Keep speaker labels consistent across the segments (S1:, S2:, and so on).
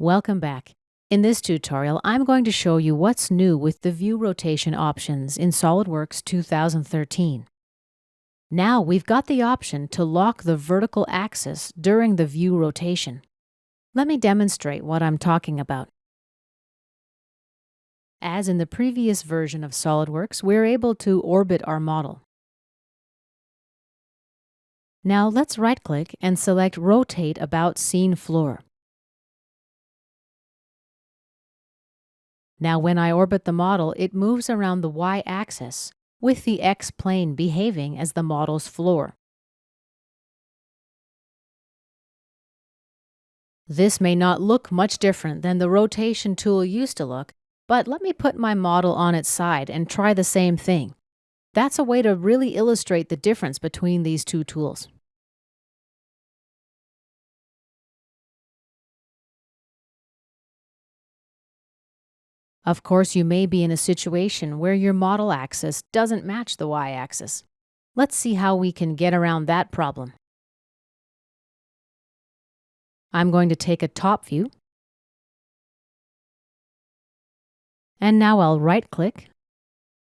S1: Welcome back. In this tutorial, I'm going to show you what's new with the view rotation options in SOLIDWORKS 2013. Now we've got the option to lock the vertical axis during the view rotation. Let me demonstrate what I'm talking about. As in the previous version of SOLIDWORKS, we're able to orbit our model. Now let's right-click and select Rotate About Scene Floor. Now when I orbit the model, it moves around the y-axis, with the x-plane behaving as the model's floor. This may not look much different than the rotation tool used to look, but let me put my model on its side and try the same thing. That's a way to really illustrate the difference between these two tools. Of course, you may be in a situation where your model axis doesn't match the y-axis. Let's see how we can get around that problem. I'm going to take a top view, and now I'll right-click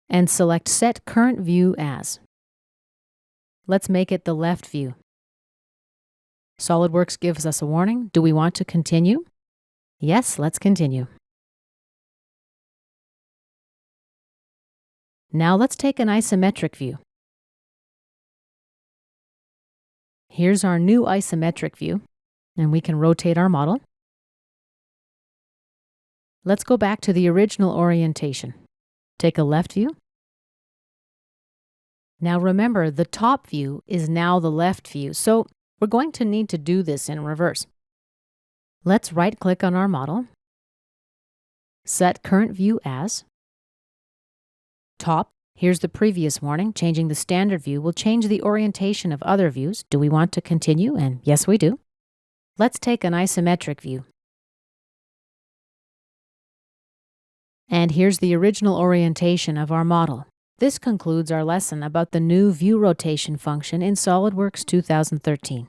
S1: and select Set Current View As. Let's make it the left view. SOLIDWORKS gives us a warning. Do we want to continue? Yes, let's continue. Now let's take an isometric view. Here's our new isometric view, and we can rotate our model. Let's go back to the original orientation. Take a left view. Now remember, the top view is now the left view, so we're going to need to do this in reverse. Let's right-click on our model, set Current View As. Top, here's the previous warning. Changing the standard view will change the orientation of other views. Do we want to continue? And yes, we do. Let's take an isometric view. And here's the original orientation of our model. This concludes our lesson about the new view rotation function in SOLIDWORKS 2013.